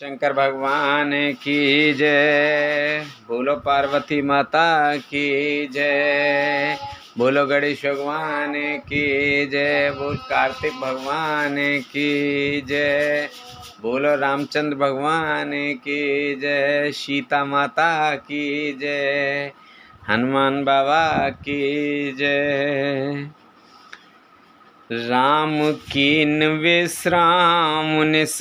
शंकर भगवान की जय। बोलो पार्वती माता की जय। बोलो गणेश भगवान की जय। बोल कार्तिक भगवान की जय। बोलो रामचंद्र भगवान की जय। सीता माता की जय। हनुमान बाबा की जय। राम कीन विश्राम निस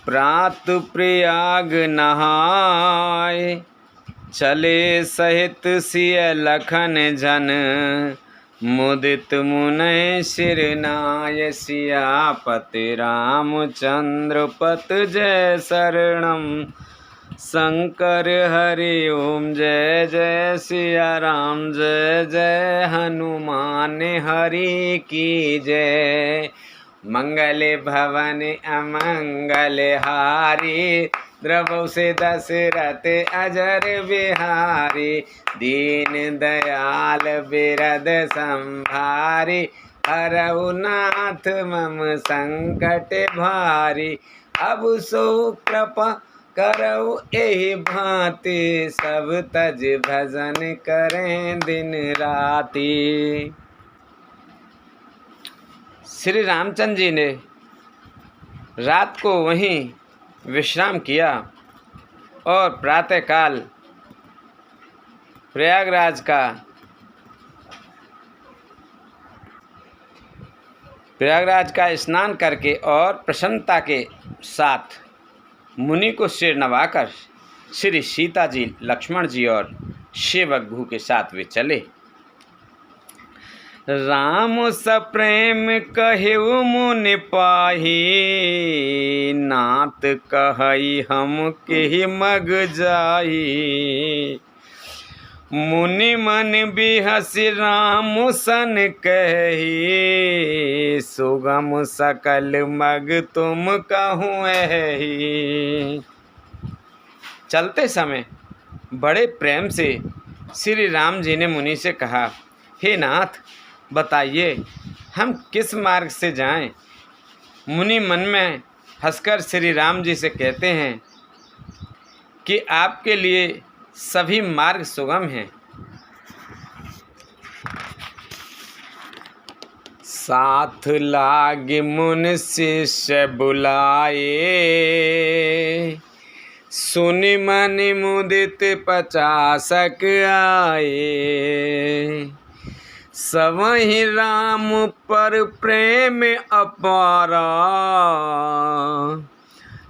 प्रात प्रयाग नहाय। चले सहित सिय लखन जन मुदित मुनय सिर नाय। सियापति रामचंद्र पत जय शरणम शंकर हरि ओम। जय जय सिया राम जय जय हनुमान हरि की जय। मंगल भवन अमंगल हारी द्रवौ से दशरथ अजर बिहारी। दीन दयाल बिरद संभारी हरऊ नाथ मम संकट भारी। अब सो कृपा करऊ एहि भांति सब तज भजन करें दिन राति। श्री रामचंद्र जी ने रात को वहीं विश्राम किया और प्रातःकाल प्रयागराज का स्नान करके और प्रसन्नता के साथ मुनि को सिर नवाकर श्री सीता जी, लक्ष्मण जी और सेवक भू के साथ वे चले। राम सप्रेम कहेउ मुनि पाही। नाथ कहई हम केहि मग जाही। मुनि मन बिहसि राम सन कही। सुगम सकल मग तुम कहूँ एहि। चलते समय बड़े प्रेम से श्री राम जी ने मुनि से कहा, हे नाथ बताइए हम किस मार्ग से जाएं। मुनि मन में हंसकर श्री राम जी से कहते हैं कि आपके लिए सभी मार्ग सुगम हैं। साथ लाग मुनि शिष्य बुलाए। सुनि मनि मुदित 50 आए। सबहि राम पर प्रेम अपारा।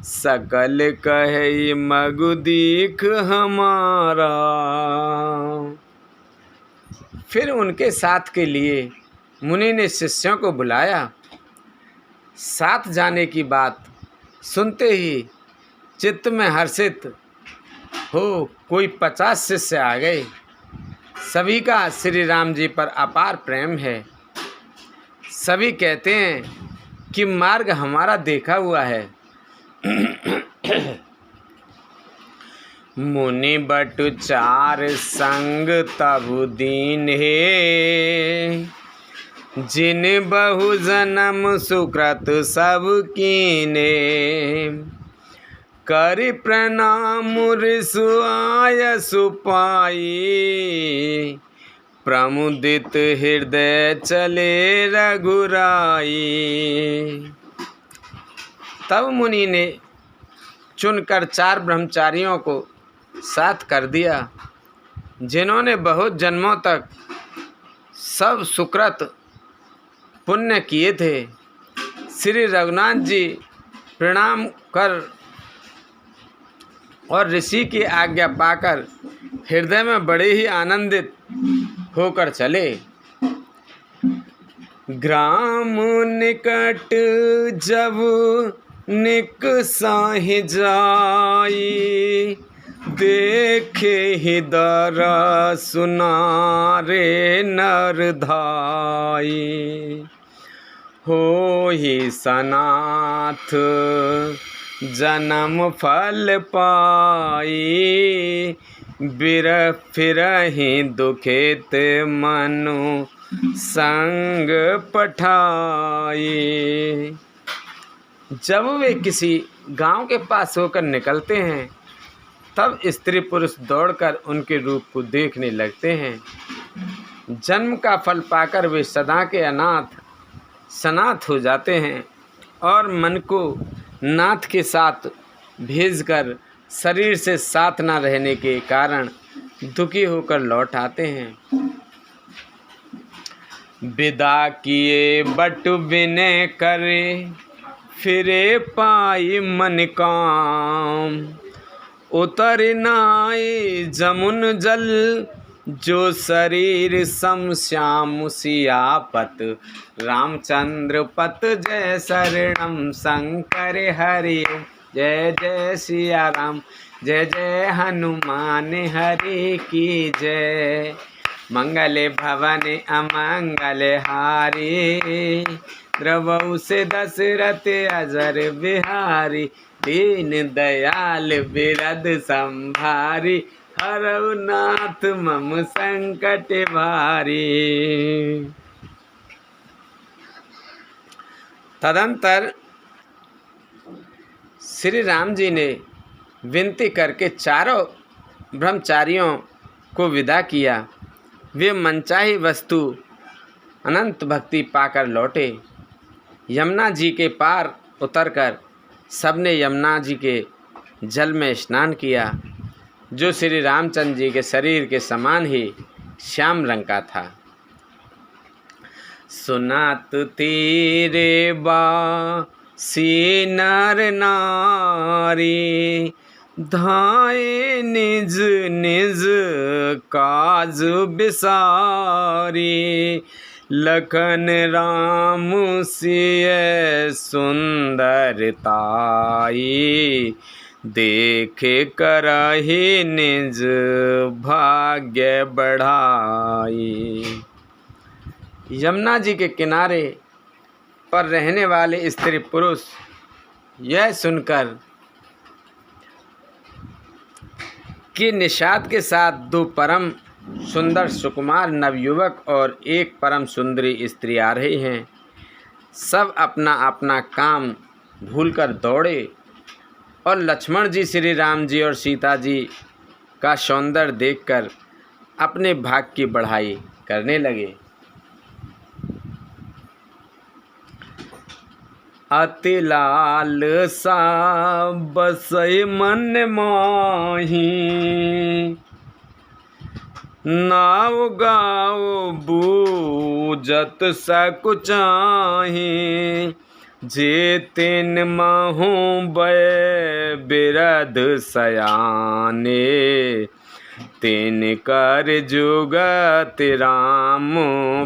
सकल कहे मगु दीख हमारा। फिर उनके साथ के लिए मुनि ने शिष्यों को बुलाया। साथ जाने की बात सुनते ही चित्त में हर्षित हो कोई 50 शिष्य आ गए। सभी का श्री राम जी पर अपार प्रेम है। सभी कहते हैं कि मार्ग हमारा देखा हुआ है। मुनि बटु 4 संग तबु दीन हे। जिन बहु जन्म सुकृत सब कीने। करि प्रणाम ऋषु आयसु पाई। प्रमुदित हृदय चले रघुराई। तब मुनि ने चुनकर 4 ब्रह्मचारियों को साथ कर दिया, जिन्होंने बहुत जन्मों तक सब सुकृत पुण्य किए थे। श्री रघुनाथ जी प्रणाम कर और ऋषि की आज्ञा पाकर हृदय में बड़े ही आनंदित होकर चले। ग्राम निकट जब निकसाहि जाई। देखे ही दर सुनारे नर धाई। होहि सनाथ जन्म फल पाई। फिरहि दुखित मनु संग पठाई। जब वे किसी गांव के पास होकर निकलते हैं, तब स्त्री पुरुष दौड़कर उनके रूप को देखने लगते हैं। जन्म का फल पाकर वे सदा के सनाथ हो जाते हैं और मन को नाथ के साथ भेजकर शरीर से साथ न रहने के कारण दुखी होकर लौट आते हैं। विदा किए बट विनय करे, फिरे पाई मन काम। उतर नाए जमुन जल, जो शरीर सम श्याम सियापत। रामचंद्र पत जय शरणम शंकर हरि। जय जय सिया राम, जय जय हनुमान हरि की जय। मंगल भवन अमंगल हारी, द्रवऊ से दशरथ अजर बिहारी। दीन दयाल बिरद संभारी, हरऊ नाथ मम संकट भारी। तदंतर श्री राम जी ने विनती करके चारों ब्रह्मचारियों को विदा किया। वे मनचाही वस्तु अनंत भक्ति पाकर लौटे। यमुना जी के पार उतरकर सबने यमुना जी के जल में स्नान किया, जो श्री रामचंद्र जी के शरीर के समान ही श्याम रंग का था। सुनात तीरे बासी नर नारी, धाये निज निज काज बिसारी। लखन राम सिय सुंदरताई, देखे करहि निज भाग्य बढ़ाई। यमुना जी के किनारे पर रहने वाले स्त्री पुरुष यह सुनकर कि निषाद के साथ दो परम सुंदर सुकुमार नवयुवक और एक परम सुंदरी स्त्री आ रही हैं, सब अपना अपना काम भूलकर दौड़े और लक्ष्मण जी श्री राम जी और सीता जी का सौंदर्य देखकर अपने भाग की बढ़ाई करने लगे। अति लाल सा बसई मन माही, नाव गाओ बूझत सकुचाही। जे तिन महु बय बिरद सयाने, तिन कर जुगत राम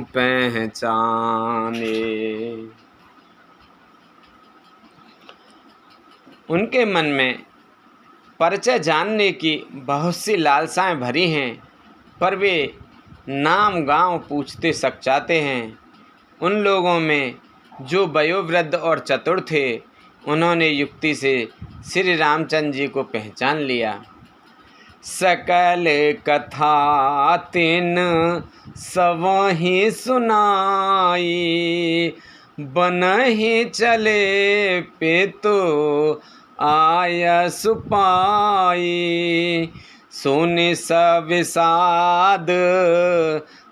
पहचाने। उनके मन में परिचय जानने की बहुत सी लालसाएं भरी हैं, पर वे नाम गांव पूछते सकचाते हैं। उन लोगों में जो वयोवृद्ध और चतुर थे, उन्होंने युक्ति से श्री रामचंद्र जी को पहचान लिया। सकल कथा तिन सबहि सुनाई, बनहि चले पेतो आयसु पाई। सुनि सविषाद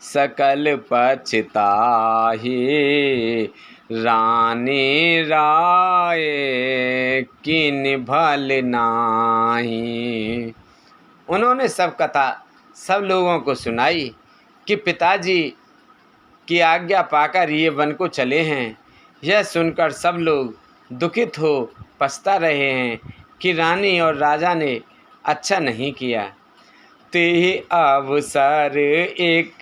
सकल पछताहि, रानी राय किन भल नाही। उन्होंने सब कथा सब लोगों को सुनाई कि पिताजी की आज्ञा पाकर ये वन को चले हैं। यह सुनकर सब लोग दुखित हो पछता रहे हैं कि रानी और राजा ने अच्छा नहीं किया। ते अवसर एक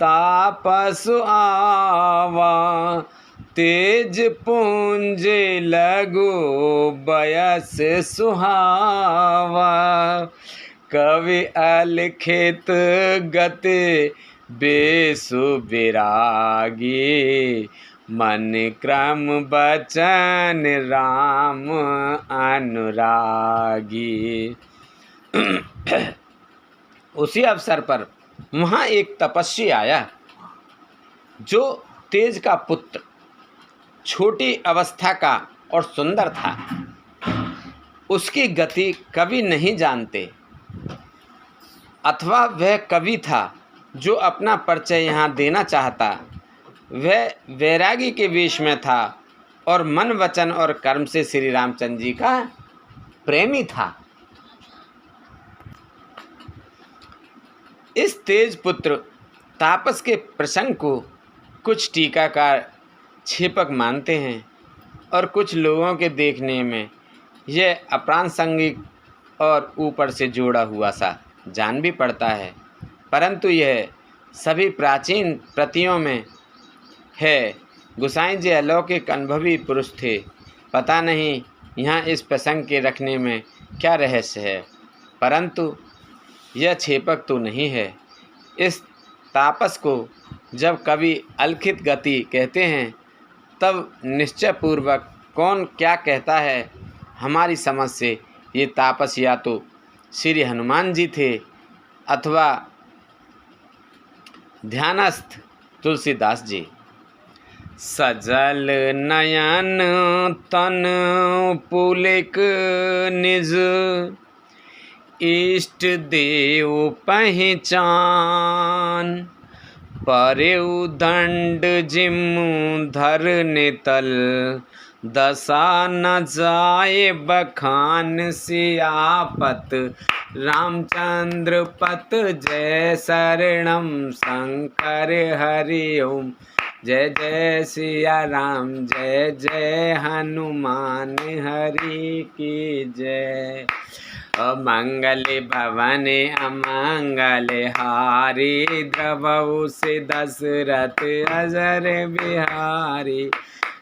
तापसु आवा, तेज पुंज लगो बयस सुहावा। कवि अलखित गति बेसु विरागी, मन क्रम बचन राम अनुरागी। उसी अवसर पर वहाँ एक तपस्वी आया, जो तेज का पुत्र, छोटी अवस्था का और सुंदर था। उसकी गति कभी नहीं जानते, अथवा वह कवि था जो अपना परिचय यहाँ देना चाहता। वह वैरागी के वेश में था और मन, वचन और कर्म से श्री रामचंद्र जी का प्रेमी था। इस तेज पुत्र तापस के प्रसंग को कुछ टीकाकार क्षेपक मानते हैं और कुछ लोगों के देखने में यह अप्रासंगिक और ऊपर से जोड़ा हुआ सा जान भी पड़ता है, परंतु यह सभी प्राचीन प्रतियों में है। गोसाई जी अलौकिक अनुभवी पुरुष थे। पता नहीं यहाँ इस प्रसंग के रखने में क्या रहस्य है, परंतु यह क्षेपक तो नहीं है। इस तापस को जब कवि अलखित गति कहते हैं तब निश्चय पूर्वक कौन क्या कहता है, हमारी समझ से ये तापस या तो श्री हनुमान जी थे अथवा ध्यानस्थ तुलसीदास जी। सजल नयन तन पुलिक निज, इष्ट देव पहचान। परेउ दंड जिम्मु धरने तल, दशा न जाए बखान। सियापत रामचंद्र पत जय शरणम शंकर हरि ओम। जय जय सिया राम, जय जय हनुमान हरि की जय। अमंगल भवन अमंगल हारी, द्रवहु से दशरथ अजर बिहारी।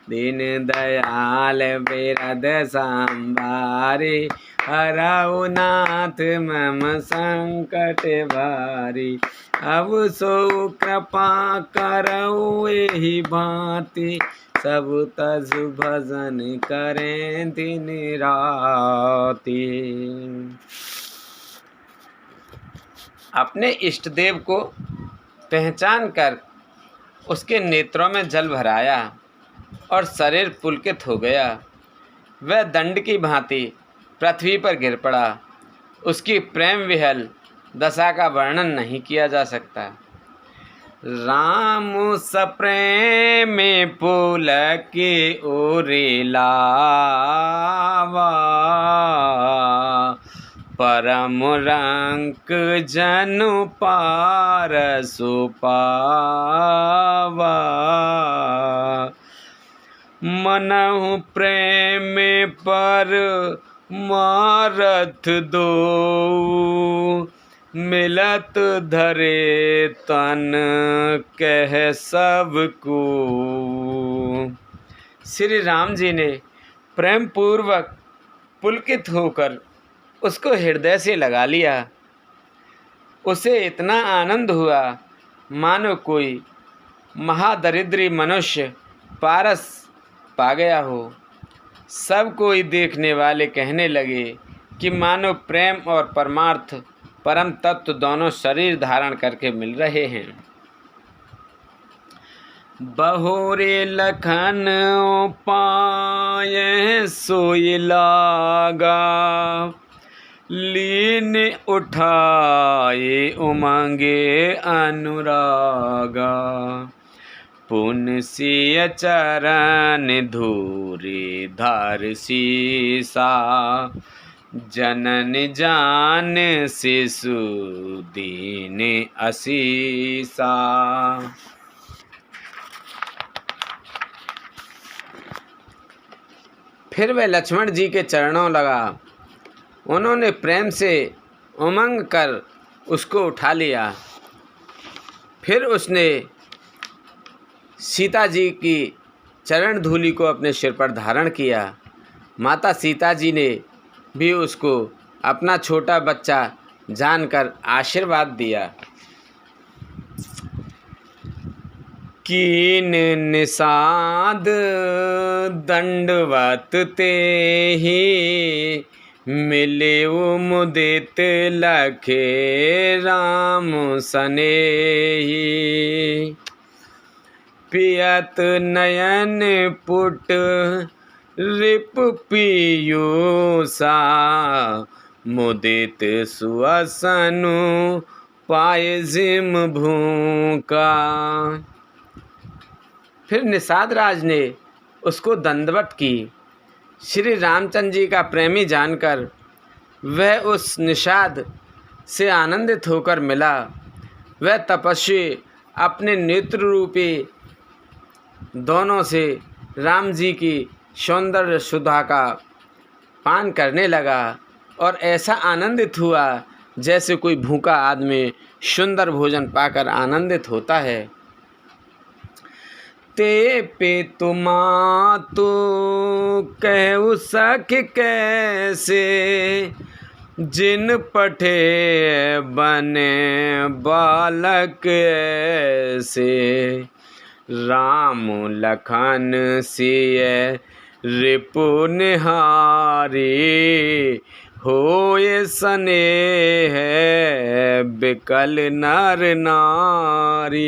दीन दयाल बिरद संभारी, हरऊ नाथ मम संकट भारी। अब सो कृपा करऊ एहि भांति, सब तज भजन करें दिन राति। अपने इष्ट देव को पहचान कर उसके नेत्रों में जल भराया और शरीर पुलकित हो गया। वह दंड की भांति पृथ्वी पर गिर पड़ा। उसकी प्रेम विहल दशा का वर्णन नहीं किया जा सकता। राम सप्रेम पुलके ओरे लावा, परम रंक जनु पारसु पावा। मनहु प्रेम पर मारथ दो, मिलत धरे तन कह सबको। श्री राम जी ने प्रेम पूर्वक पुलकित होकर उसको हृदय से लगा लिया। उसे इतना आनंद हुआ मानो कोई महादरिद्री मनुष्य पारस पा गया हो। सब कोई देखने वाले कहने लगे कि मानो प्रेम और परमार्थ परम तत्व दोनों शरीर धारण करके मिल रहे हैं। बहुरे लखन पाए सोई लागा, लीन उठाए उमंगे अनुरागा। पुन सिय चरण धूरे धार सीसा, जनन जान शिशु दीन असीसा। फिर वह लक्ष्मण जी के चरणों लगा। उन्होंने प्रेम से उमंग कर उसको उठा लिया। फिर उसने सीता जी की चरण धूलि को अपने सिर पर धारण किया। माता सीता जी ने भी उसको अपना छोटा बच्चा जानकर आशीर्वाद दिया। कीन निषाद दंडवत तेहि, मिले मुदित लखे राम सनेहि। पियत नयन पुट रिप पीयूषा मुदित सुअसनु पाए जिम भूका। फिर निषाद राज ने उसको दंडवत की। श्री रामचंद्र जी का प्रेमी जानकर वह उस निषाद से आनंदित होकर मिला। वह तपस्वी अपने नेत्र रूपी दोनों से राम जी की सौंदर्य सुधा का पान करने लगा और ऐसा आनंदित हुआ जैसे कोई भूखा आदमी सुंदर भोजन पाकर आनंदित होता है। ते पे तुमा तो कहु सखि कैसे, जिन पठे बने बालक ऐसे। राम लखन सिय रिपु निहारी, होए स्नेह बिकल नर नारी।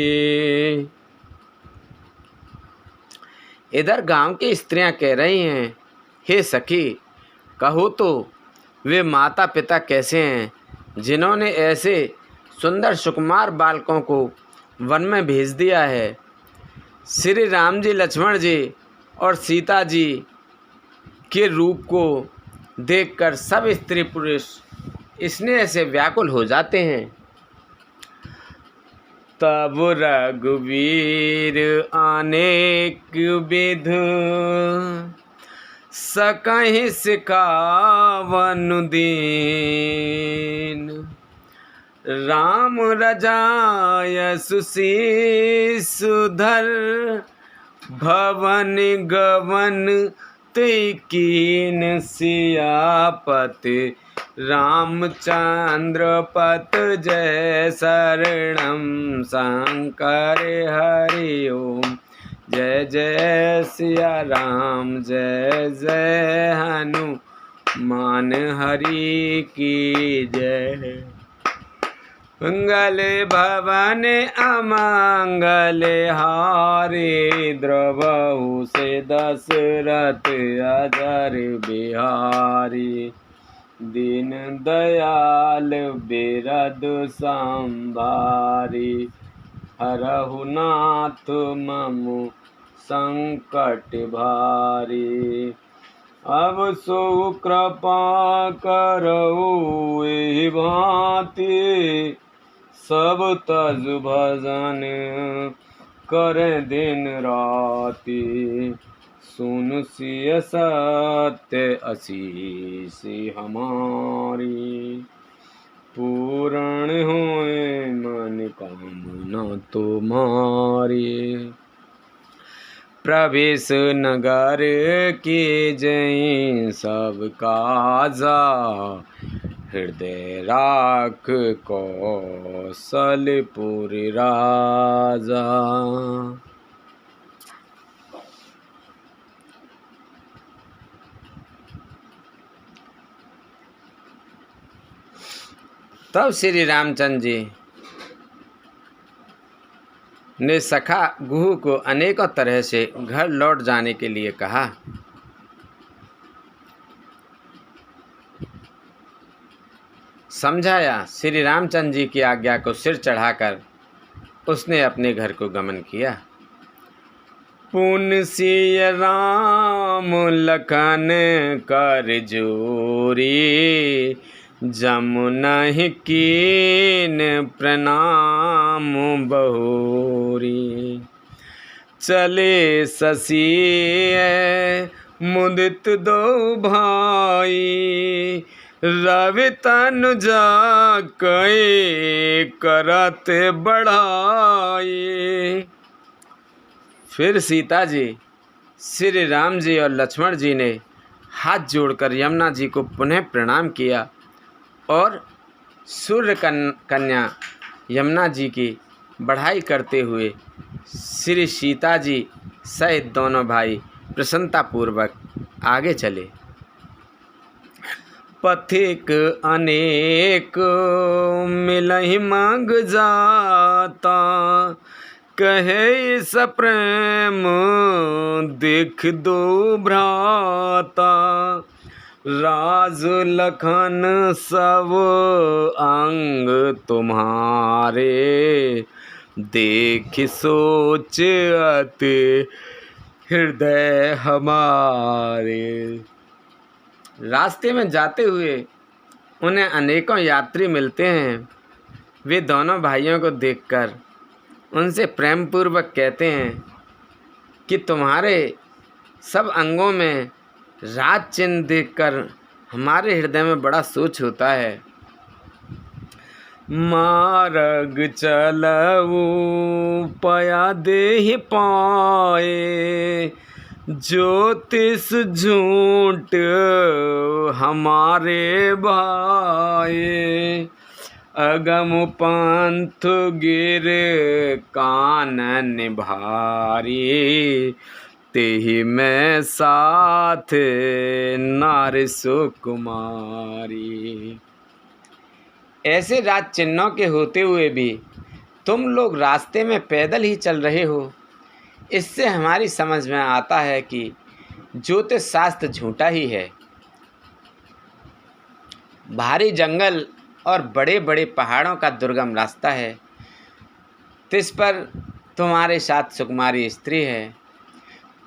इधर गांव की स्त्रियां कह रही हैं, हे सखी, कहो तो वे माता पिता कैसे हैं जिन्होंने ऐसे सुंदर सुकुमार बालकों को वन में भेज दिया है। श्री राम जी, लक्ष्मण जी और सीता जी के रूप को देखकर सब स्त्री पुरुष स्नेह से व्याकुल हो जाते हैं। तब रघुवीर अनेक विध सकहि सिखावनु दीन। राम रजाय सुधर भवन गवन तिकीन। सियापति रामचंद्र पत जय शरणम शंकर हरि ओम। जय जय सिया राम, जय जय हनुमान हरि की जय। मंगल भवन अमंगल हारे, द्रवहु से दशरथ अजर बिहारी। दीन दयाल बिरद संभारी, हरहु नाथ मम संकट भारी। अब सो कृपा करऊ एहि भांति, सब तज भजन करे दिन राति। सुन सिय सत्य असीस हमारी, पूर्ण होए मन कामना तुम्हारी। प्रवेश नगर की जय सब काजा, हृदय राख कौशलपुर राजा। तब श्री रामचंद्र जी ने सखा गुह को अनेकों तरह से घर लौट जाने के लिए कहा। समझाया। श्री रामचंद्र जी की आज्ञा को सिर चढ़ाकर उसने अपने घर को गमन किया। पुन सिय राम लखन कर जोरी, जमुनहि कीन प्रणाम बहुरी। चले ससिय मुदित दो भाई, रवि तनु जाकै करत बढ़ाई। फिर सीता जी, श्री राम जी और लक्ष्मण जी ने हाथ जोड़कर यमुना जी को पुनः प्रणाम किया और सूर्य कन्या यमुना जी की बढ़ाई करते हुए श्री सीता जी सहित दोनों भाई प्रसन्नतापूर्वक आगे चले। पथिक अनेक मिलहि मंग जाता, कहे इस प्रेम देख दो भ्राता, राज लखन सब अंग तुम्हारे, देख सोच अति हृदय हमारे। रास्ते में जाते हुए उन्हें अनेकों यात्री मिलते हैं। वे दोनों भाइयों को देखकर उनसे प्रेम पूर्वक कहते हैं कि तुम्हारे सब अंगों में राज चिन्ह देखकर हमारे हृदय में बड़ा सोच होता है। मार्ग चलऊ पया देहि पाए, ज्योतिष झूठ हमारे भाई, अगम पंथ गिर कानन भारी, तेहि में साथ नार सुकुमारी। ऐसे राज चिन्हों के होते हुए भी तुम लोग रास्ते में पैदल ही चल रहे हो। इससे हमारी समझ में आता है कि ज्योतिष शास्त्र झूठा ही है। भारी जंगल और बड़े बड़े पहाड़ों का दुर्गम रास्ता है, तिस पर तुम्हारे साथ सुकुमारी स्त्री है।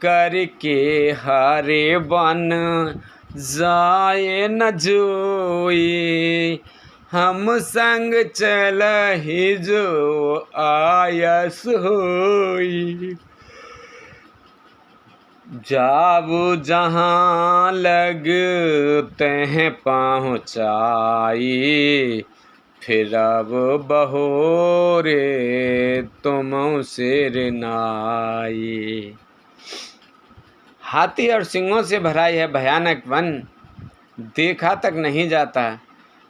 करके हरे वन जाए न जोई, हम संग चल ही जो आयस होई, जाबू जहाँ लगते हैं पहुँचाई, फिर अब बहोरे तुम सिर नाई। हाथी और सिंहों से भरा यह भयानक वन देखा तक नहीं जाता।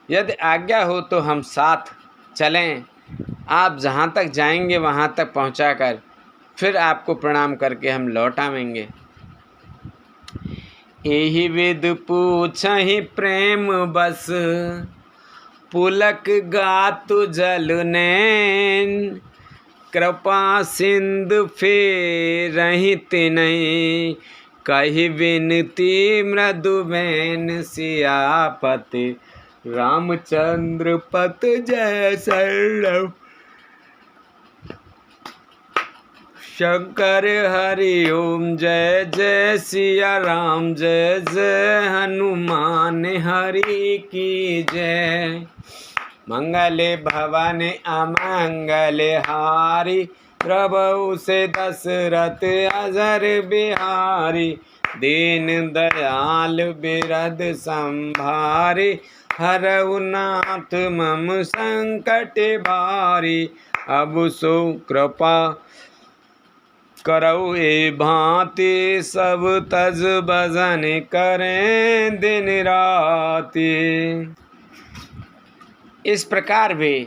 यदि आज्ञा हो तो हम साथ चलें, आप जहाँ तक जाएंगे वहाँ तक पहुँचाकर फिर आपको प्रणाम करके हम लौट आवेंगे। एहि विद पूछहि प्रेम बस, पुलक गातु जल नैन, कृपा सिंधु फेरहि तिनहि, कहि विनती मृदु बैन, सियापति रामचंद्र पत जय शरणम। शंकर हरि ओम जय जय सिया राम, जय जय हनुमान हरि की जय। मंगले भवन अमंगले हारी, प्रभु से दशरथ अजर बिहारी, दीन दयाल बिरद संभारी, हरऊ नाथ मम संकट भारी, अब सो कृपा करऊ ए भांति, सब तज भजन करें दिन राति। इस प्रकार वे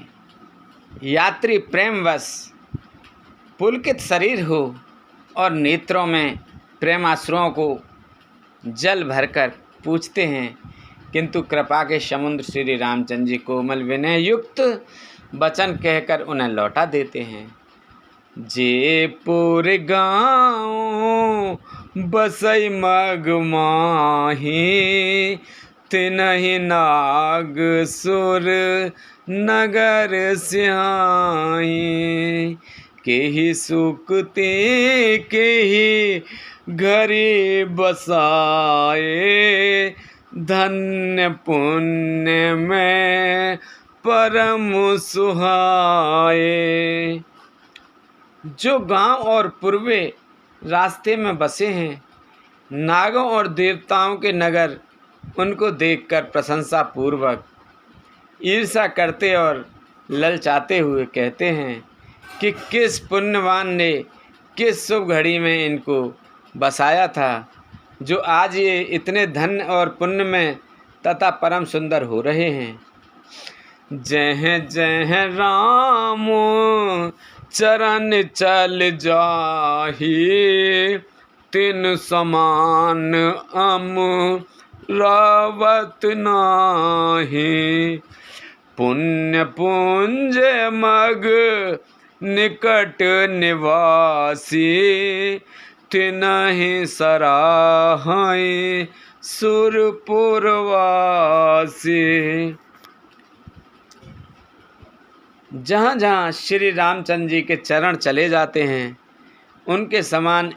यात्री प्रेमवश पुलकित शरीर हो और नेत्रों में प्रेमाश्रुओं को जल भरकर पूछते हैं, किंतु कृपा के समुद्र श्री रामचंद्र जी कोमल विनय युक्त वचन कहकर उन्हें लौटा देते हैं। जयपुर गाँव बसई मग माही, तिनहि नाग सुर नगर सिहाई, केहि सुकते केहि घरे बसाए, धन्य पुण्य में परम सुहाए। जो गांव और पूर्वे रास्ते में बसे हैं, नागों और देवताओं के नगर उनको देखकर प्रशंसा पूर्वक ईर्ष्या करते और ललचाते हुए कहते हैं कि किस पुण्यवान ने किस शुभ घड़ी में इनको बसाया था, जो आज ये इतने धन और पुण्य में तथा परम सुंदर हो रहे हैं। जय जय राम चरण चल जाही, तिन समान रावत नाही, पुण्य पुंज मग निकट निवासी, तिन्हि सराहै सुरपुरवासी। जहाँ जहाँ श्री रामचंद्र जी के चरण चले जाते हैं, उनके समान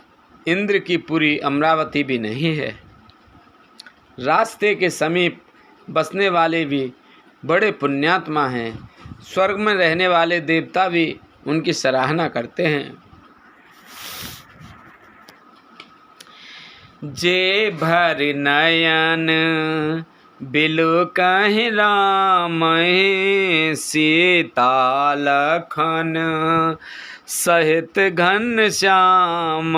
इंद्र की पुरी अमरावती भी नहीं है। रास्ते के समीप बसने वाले भी बड़े पुण्यात्मा हैं। स्वर्ग में रहने वाले देवता भी उनकी सराहना करते हैं। जे भर नयन बिलु कहि राम, सीता लखन सहित घन श्याम।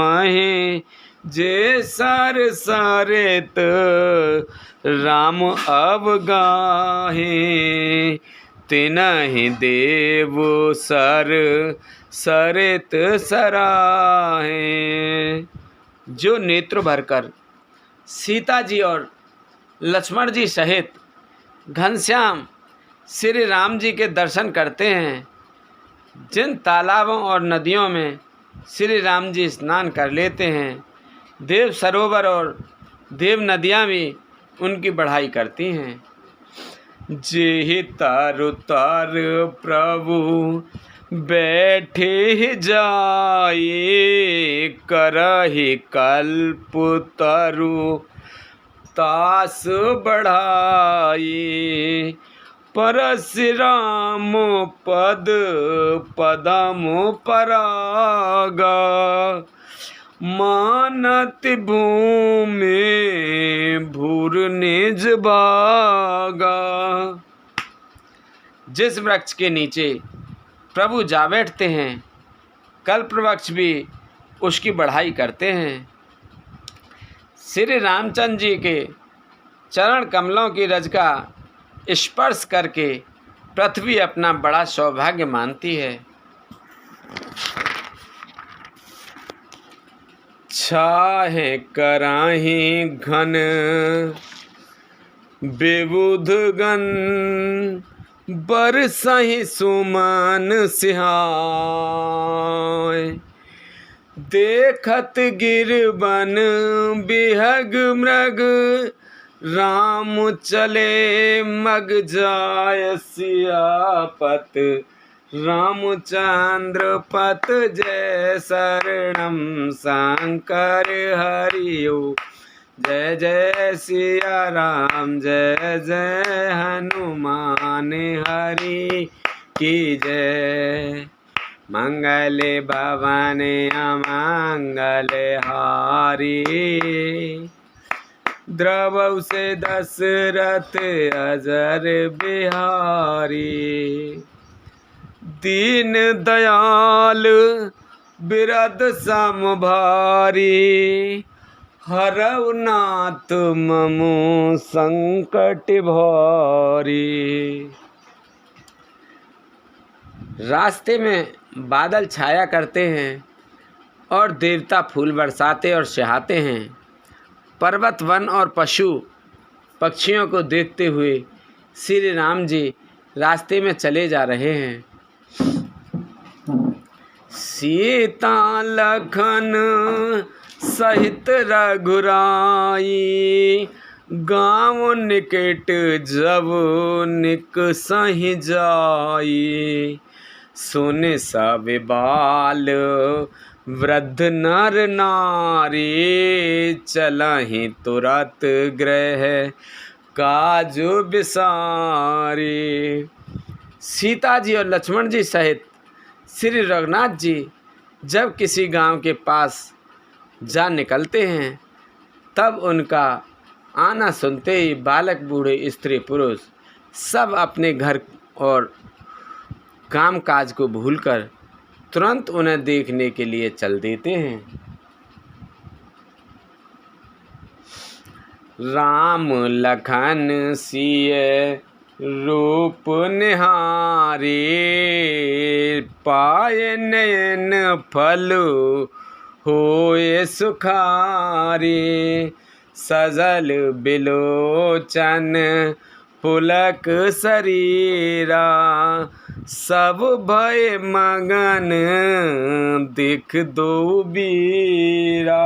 जे सर सरित राम अवगाहे, तिन्हि देव सर सरित सराहे। जो नेत्र भरकर सीता जी और लक्ष्मण जी सहित घनश्याम श्री राम जी के दर्शन करते हैं, जिन तालाबों और नदियों में श्री राम जी स्नान कर लेते हैं, देव सरोवर और देव नदियाँ भी उनकी बढ़ाई करती हैं। जे तारु तार प्रभु बैठे जाए, करहि कल्प तरु तास बढ़ाई। परशुराम पद पदम परागा, मानत भूमि भूर निज भागा। जिस वृक्ष के नीचे प्रभु जा बैठते हैं, कल्प वृक्ष भी उसकी बढ़ाई करते हैं। श्री रामचंद्र जी के चरण कमलों की रज का स्पर्श करके पृथ्वी अपना बड़ा सौभाग्य मानती है। छाहे कराही घन विबुध गण, बरसहि सुमन सिहाय। देखत गिरबन बिहग मृग, राम चले मग जाय सियापत। रामचंद्र पत जय शरणम शंकर हरिओ। जय जय सिया राम, जय जय हनुमान हरि की जय। मंगल भवन अमंगल हारी, द्रवौ से दशरथ अजर बिहारी। दीन दयाल बिरद सम भारी, हरौ नाथ ममु संकट भारी। रास्ते में बादल छाया करते हैं और देवता फूल बरसाते और सिहाते हैं। पर्वत वन और पशु पक्षियों को देखते हुए श्री राम जी रास्ते में चले जा रहे हैं। सीता लखन सहित रघुराई, गाँव निकट जब निक सहि जाई। सुन सब बाल वृद्ध नर नारी, चलहि तुरत गृह काज बिसारी। सीता जी और लक्ष्मण जी सहित श्री रघुनाथ जी जब किसी गांव के पास जा निकलते हैं, तब उनका आना सुनते ही बालक बूढ़े स्त्री पुरुष सब अपने घर और काम काज को भूलकर तुरंत उन्हें देखने के लिए चल देते हैं। राम लखन सिय रूप निहारे, पाए नयन फल होए सुखारे। सजल बिलोचन पुलक शरीरा, सब भय मगन दिख दो बीरा।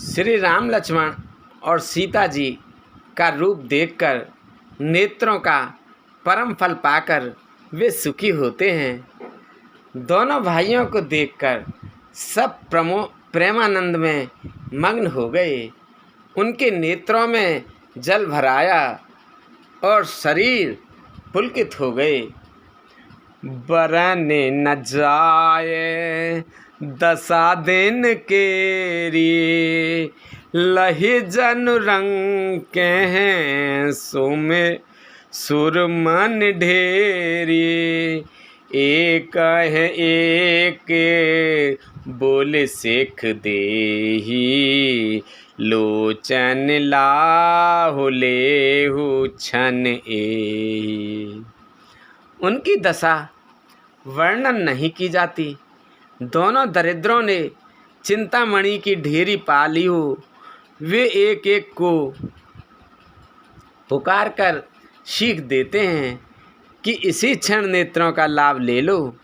श्री राम लक्ष्मण और सीता जी का रूप देखकर, नेत्रों का परम फल पाकर वे सुखी होते हैं। दोनों भाइयों को देखकर सब प्रेमानंद में मग्न हो गए। उनके नेत्रों में जल भराया और शरीर पुलकित हो गए। बरने न जाए दशा दिन केरी, लहि जन रंग के हैं सुमे सुरमन ढेरी। एक है एक बोल सिख देही, लोचन लाहु लेहु छन एही। उनकी दशा वर्णन नहीं की जाती। दोनों दरिद्रों ने चिंतामणि की ढेरी पा ली हो। वे एक एक को पुकार कर सीख देते हैं कि इसी क्षण नेत्रों का लाभ ले लो।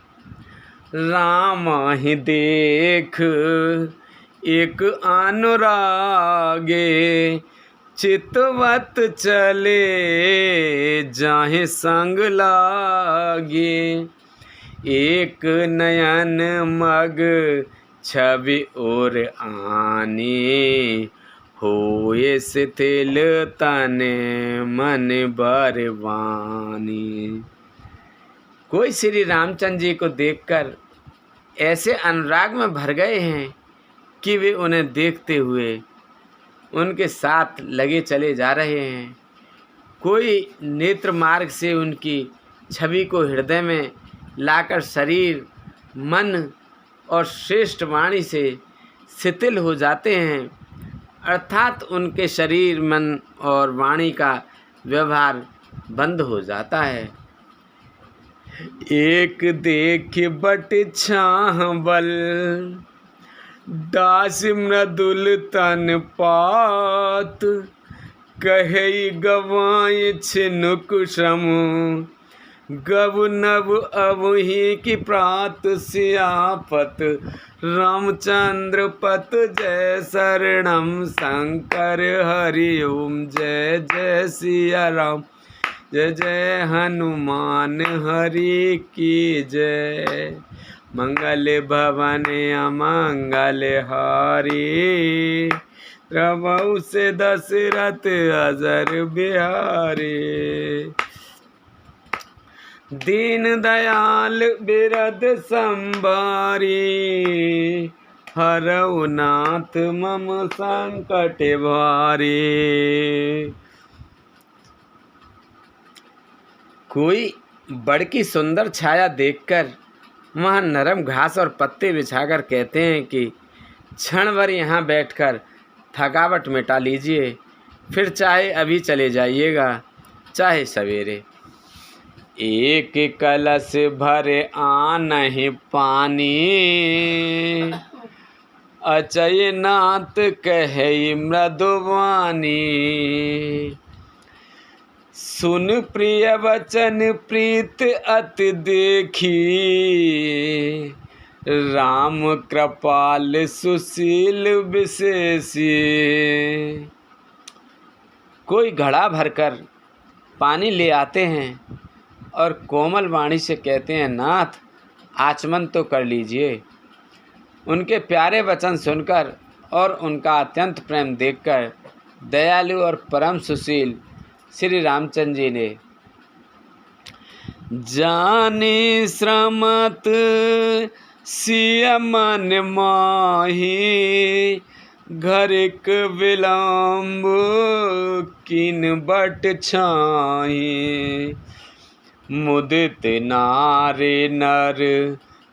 राम ही देख एक अनुरागे, चितवत चले जाहे संग लागे। एक नयन मग छवि और आनी, होए शिथिल तन मन बरवानी। कोई श्री रामचंद्र जी को देखकर ऐसे अनुराग में भर गए हैं कि वे उन्हें देखते हुए उनके साथ लगे चले जा रहे हैं। कोई नेत्र मार्ग से उनकी छवि को हृदय में लाकर शरीर, मन और श्रेष्ठ वाणी से शिथिल हो जाते हैं, अर्थात उनके शरीर, मन और वाणी का व्यवहार बंद हो जाता है। एक देख बट छाह बल, दास मृदुल तन पात। कहे गवाए छिनुक श्रम, गव नव अवही की प्रात। सियापत रामचंद्र पत जय शरणम, शंकर हरि ओम जय जय सिया राम। जय जय हनुमान हरि की जय। मंगल भवन अमंगल हारी, प्रभु से दशरथ अजर बिहारी। दीन दयाल बिरद संभारी, हरऊ नाथ मम संकट भारी। कोई बड़ की सुंदर छाया देखकर वहाँ नरम घास और पत्ते बिछाकर कहते हैं कि क्षण भर यहाँ बैठकर थकावट मिटा लीजिए, फिर चाहे अभी चले जाइएगा, चाहे सवेरे। एक कलश भरे आनहि पानी, अचय नाथ कहे मृदुवानी। सुन प्रिय वचन प्रीत अति देखी, राम कृपाल सुशील विशेषी। कोई घड़ा भरकर पानी ले आते हैं और कोमल वाणी से कहते हैं, नाथ आचमन तो कर लीजिए। उनके प्यारे वचन सुनकर और उनका अत्यंत प्रेम देखकर दयालु और परम सुशील श्री रामचंद्र जी ने जाने श्रमत सिय मन माही, घर एक विलम्ब किन बट छाही। मुदित नारे नर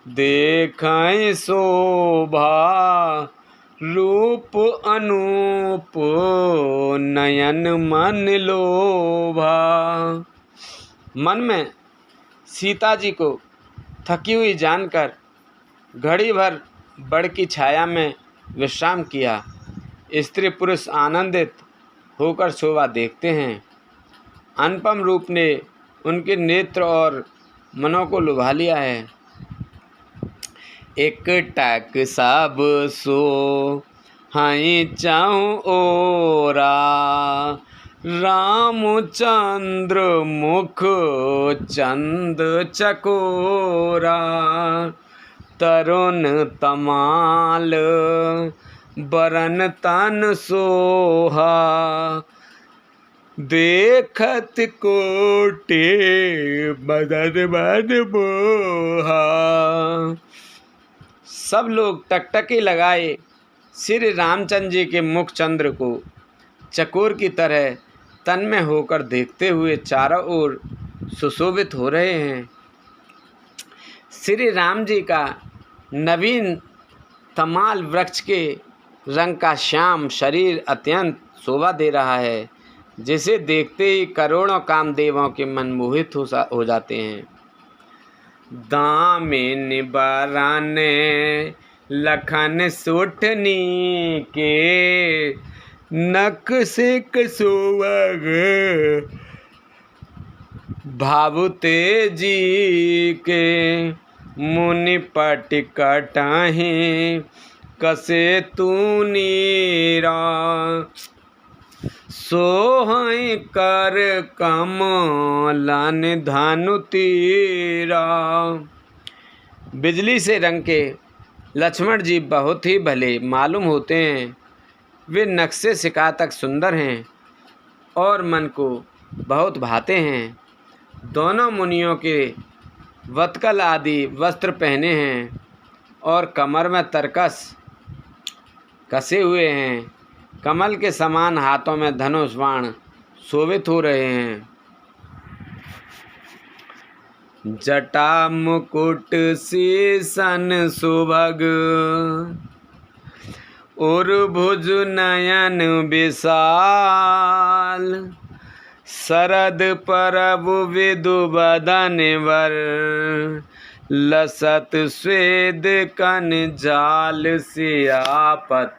देखें शोभा, रूप अनूप नयन मन लोभा। मन में सीता जी को थकी हुई जानकर घड़ी भर बड़ की छाया में विश्राम किया। स्त्री पुरुष आनंदित होकर शोभा देखते हैं। अनुपम रूप ने उनके नेत्र और मनों को लुभा लिया है। एक टक सब सो हाई चाहूँ ओरा, रामचंद्र मुख चंद चकोरा, तरुण तमाल बरन तन सोहा, देखत कोटे बदन मन मोहा। सब लोग टकटकी लगाए श्री रामचंद्र जी के मुख चंद्र को चकोर की तरह तन्मय होकर देखते हुए चारों ओर सुशोभित हो रहे हैं। श्री राम जी का नवीन तमाल वृक्ष के रंग का श्याम शरीर अत्यंत शोभा दे रहा है, जिसे देखते ही करोड़ों कामदेवों के मन मोहित हो जाते हैं। दामिन बराने लखन सुठनी के, नक से कसोवग भावुते जी के, मुनि पटिकटाही कसे तूनीरा, सोहई कर कमलन धनु तीरा। बिजली से रंग के लक्ष्मण जी बहुत ही भले मालूम होते हैं। वे नक्शे शिका तक सुंदर हैं और मन को बहुत भाते हैं। दोनों मुनियों के वत्कल आदि वस्त्र पहने हैं और कमर में तरकस कसे हुए हैं। कमल के समान हाथों में धनुष बाण शोभित हो रहे हैं। जटा मुकुट शीसन सुभग, और भुज नयन विशाल, शरद परब विदु बदन वर, लसत स्वेद कन जाल सियापत,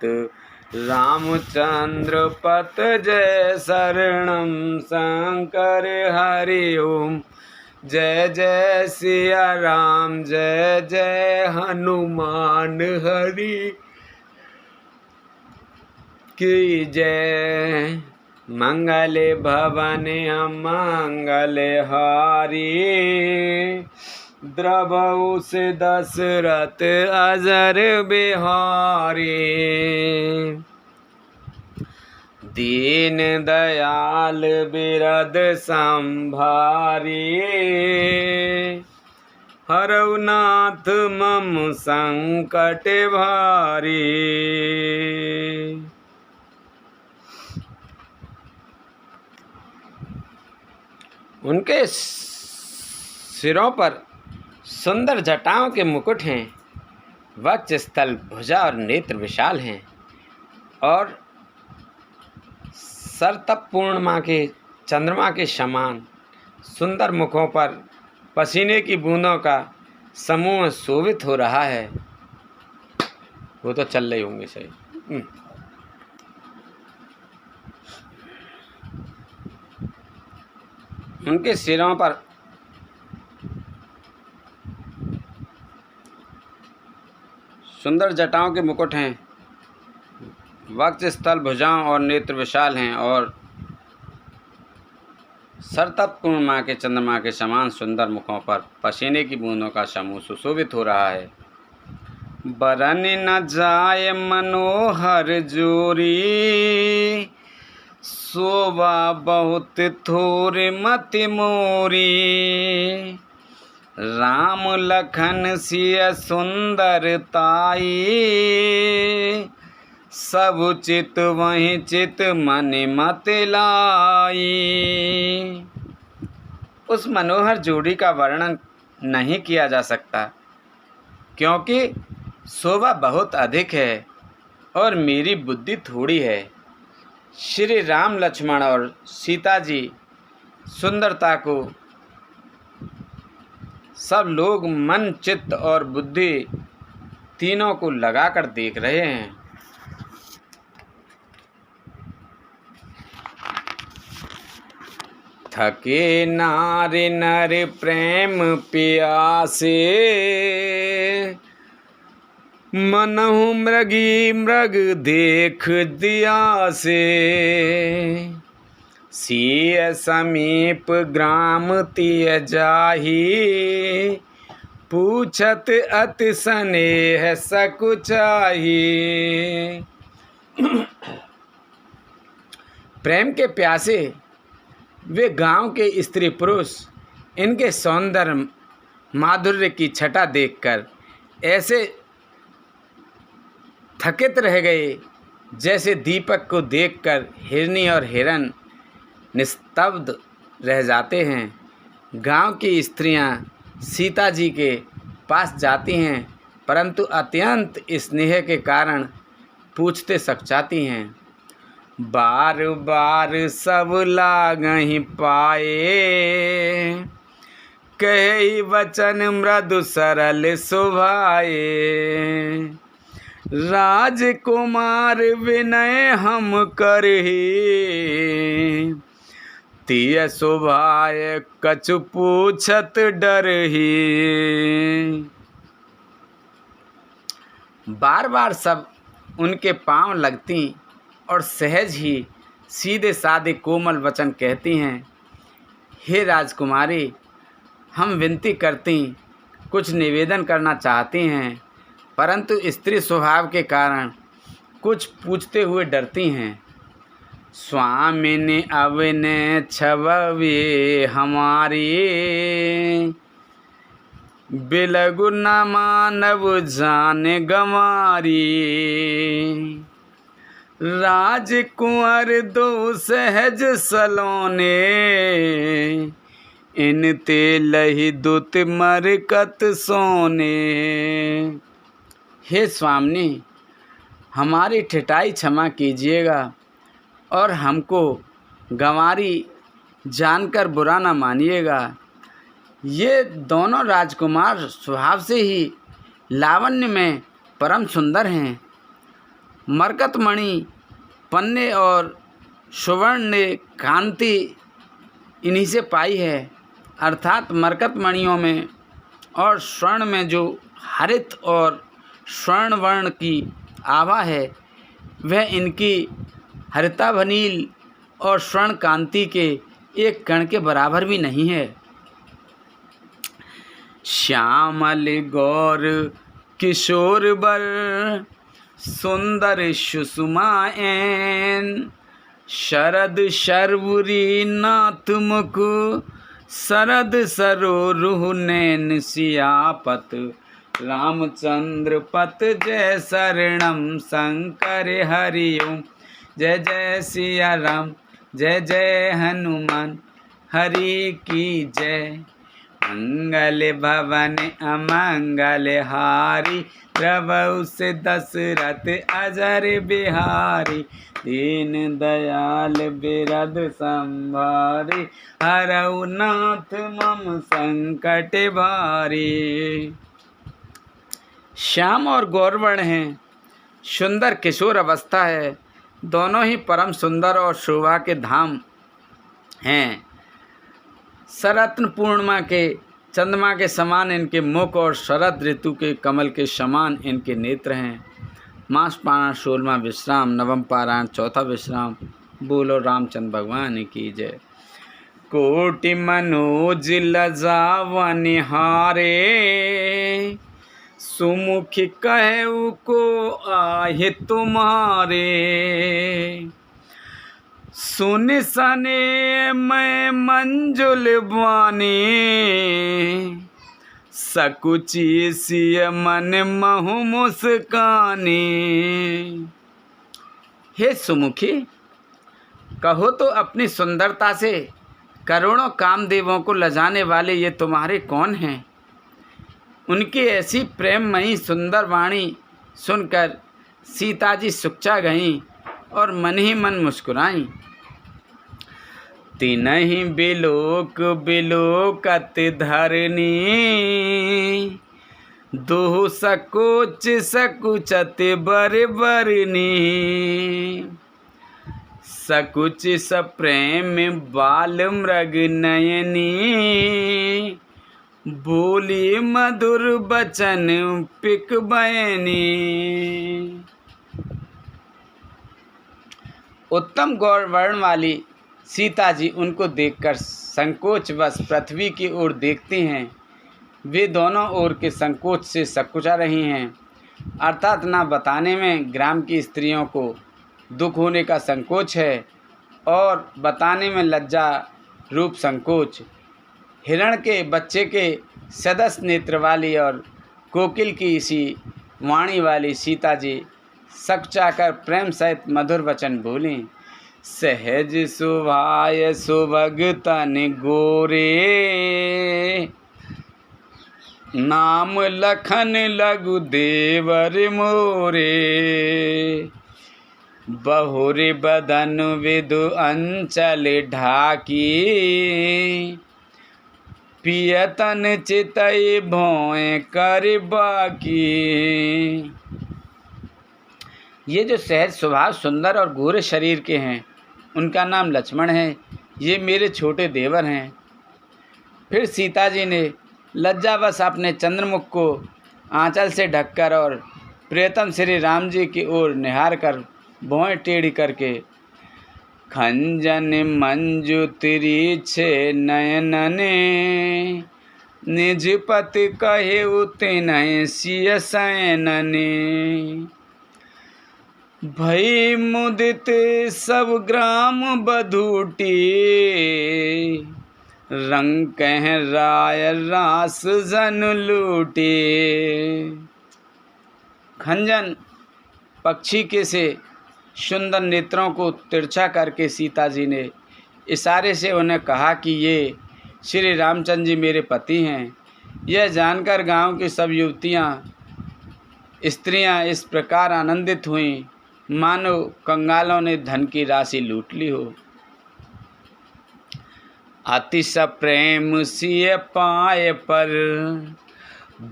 रामचंद्र पत जय शरणम शंकर हरि ओम, जय जय सिया राम जय जय हनुमान हरि की जय। मंगल भवन मंगल हारी, द्रवउ से दशरथ अजर बिहारी, दीन दयाल बिरद संभारी, हरउनाथ मम संकट भारी। उनके सिरों पर सुंदर जटाओं के मुकुट हैं। वक्ष स्थल भुजा और नेत्र विशाल हैं और सर तप पूर्णिमा के चंद्रमा के समान सुंदर मुखों पर पसीने की बूंदों का समूह शोभित हो रहा है। वो तो चल रहे होंगे सही। उनके सिरों पर सुंदर जटाओं के मुकुट हैं। वक्ष स्थल भुजाओं और नेत्र विशाल हैं और सरतप पूर्णिमा के चंद्रमा के समान सुंदर मुखों पर पसीने की बूंदों का समूह सुशोभित हो रहा है। बरन न जाय मनोहर जोरी, शोभा बहुत थोर मति मोरी, राम लखन सिय सुंदरताई, सब चित वहीं चित मन मत लाई। उस मनोहर जोड़ी का वर्णन नहीं किया जा सकता, क्योंकि शोभा बहुत अधिक है और मेरी बुद्धि थोड़ी है। श्री राम लक्ष्मण और सीता जी सुंदरता को सब लोग मन चित्त और बुद्धि तीनों को लगाकर देख रहे हैं। थके नारे नर प्रेम प्यासे, मनहु मृगी मृग देख दिया से। सिय समीप ग्राम तिय जाही, पूछत अति स्नेह सकुचाही। प्रेम के प्यासे वे गांव के स्त्री पुरुष इनके सौंदर्य माधुर्य की छटा देखकर ऐसे थकित रह गए जैसे दीपक को देखकर हिरनी और हिरन निस्तब्ध रह जाते हैं। गांव की स्त्रियां सीता जी के पास जाती हैं, परंतु अत्यंत स्नेह के कारण पूछते सकचाती हैं। बार बार सब लागहि पाए, कही वचन मृदु सरल सुभाए। राजकुमार विनय हम करहि, तिय सुभाय कछु पूछत डरहि। बार बार सब उनके पांव लगती और सहज ही सीधे साधे कोमल वचन कहती हैं। हे राजकुमारी, हम विनती करती, कुछ निवेदन करना चाहती हैं, परंतु स्त्री स्वभाव के कारण कुछ पूछते हुए डरती हैं। स्वामिनी अविने छवि हमारी, बिलगु न मानव जान गंवारी। राजकुंवर दो सहज सलोने, इन ते लही दुत मरकत सोने। हे स्वामिनी, हमारी ठिठाई क्षमा कीजिएगा और हमको गंवारी जानकर बुरा न मानिएगा। ये दोनों राजकुमार स्वभाव से ही लावण्य में परम सुंदर हैं। मरकतमणि पन्ने और सुवर्ण ने कांति इन्हीं से पाई है, अर्थात मरकतमणियों में और स्वर्ण में जो हरित और स्वर्ण वर्ण की आभा है, वह इनकी हरिताभनील और स्वर्ण कांति के एक कण के बराबर भी नहीं है। श्यामल गौर किशोर बर, सुंदर सुषमाएन। शरद शर्वरी नाथ मुख, शरद सरोरुह नैन सियापत। रामचंद्र पत जय शरणम शंकर हरि ओम। जय जय सिया राम, जय जय हनुमान, हरि की जय। मंगल भवन अमंगल हारी, प्रभु से दशरथ अजर बिहारी। दीन दयाल बिरद संभारी, हरऊ नाथ मम संकट भारी। श्याम और गौरवर्ण हैं, सुंदर किशोर अवस्था है, दोनों ही परम सुंदर और शोभा के धाम हैं। सरत्न पूर्णिमा के चंद्रमा के समान इनके मुख और शरद ऋतु के कमल के समान इनके नेत्र हैं। मास पारायण 16वां विश्राम, नवम पारायण 4था विश्राम। बोलो रामचंद्र भगवान की जय। कोटि मनोज लजावा निहारे, सुमुखी कहु को आहे तुम्हारे। सुन सने मैं मंजुल बानी, सकुची सिय मन महु मुस्कानी। हे सुमुखी, कहो तो अपनी सुंदरता से करोड़ों कामदेवों को लजाने वाले ये तुम्हारे कौन हैं? उनकी ऐसी प्रेममयी सुंदर वाणी सुनकर सीता जी सुक्चा गईं और मन ही मन मुस्कुराईं। तिनहि बिलोक बिलोकत धरनी, दुहु सकोच सकुचत बर बरनी। सकुच सप्रेम बाल मृग नयनी, बोली मधुर बचन पिक बयनी। उत्तम गौर वर्ण वाली सीता जी उनको देखकर संकोचवश पृथ्वी की ओर देखती हैं। वे दोनों ओर के संकोच से सकुचा रही हैं, अर्थात ना बताने में ग्राम की स्त्रियों को दुख होने का संकोच है और बताने में लज्जा रूप संकोच। हिरण के बच्चे के सदस्य नेत्र वाली और कोकिल की सी वाणी वाली सीता जी सकचाकर प्रेम सहित मधुर वचन बोली। सहज सुभाय सुभग तन गोरे, नाम लखन लघु देवर मोरे। बहुरे बदन विदु अंचल ढाकी, पियतन चितई भोए कर बाकी। ये जो सहज स्वभाव सुंदर और गोरे शरीर के हैं उनका नाम लक्ष्मण है। ये मेरे छोटे देवर हैं। फिर सीता जी ने लज्जावश अपने चंद्रमुख को आंचल से ढककर और प्रियतम श्री राम जी की ओर निहार कर भौएं टेढ़ी करके, खंजन मंजू तिरीछे नयनने, निज पति कहे उतनय सिय सैनने। भई मुदित सब ग्राम बधूटी, रंग कह राय रास जन लूटी। खंजन पक्षी के से सुंदर नेत्रों को तिरछा करके सीता जी ने इशारे से उन्हें कहा कि ये श्री रामचंद्र जी मेरे पति हैं। यह जानकर गांव की सब युवतियां स्त्रियां इस प्रकार आनंदित हुईं मानो कंगालों ने धन की राशि लूट ली हो। अतिश प्रेम सिय पाए पर,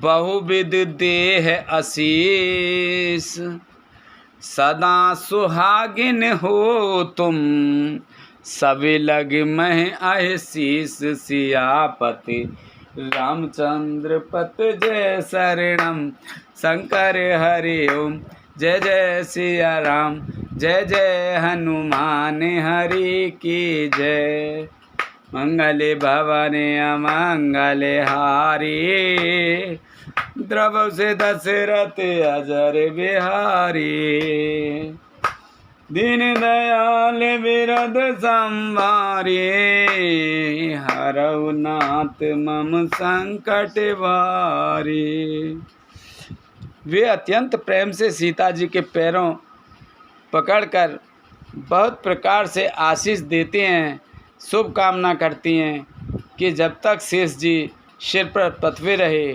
बहुविध देह आशीष। सदा सुहागिन हो तुम, सभी लग मह आशीष। सियापति रामचंद्र पत जय शरणम, शंकर हरि ओम। जय जय सिया राम, जय जय हनुमान हरि की जय। मंगले भवने अमंगले हारी, द्रव से दशरथ अजर बिहारी। दीन दयाल विरद संभारे, हरऊ नाथ मम संकट भारी। वे अत्यंत प्रेम से सीता जी के पैरों पकड़कर बहुत प्रकार से आशीष देते हैं, शुभ कामना करती हैं कि जब तक शेष जी सिर पर पथवे रहे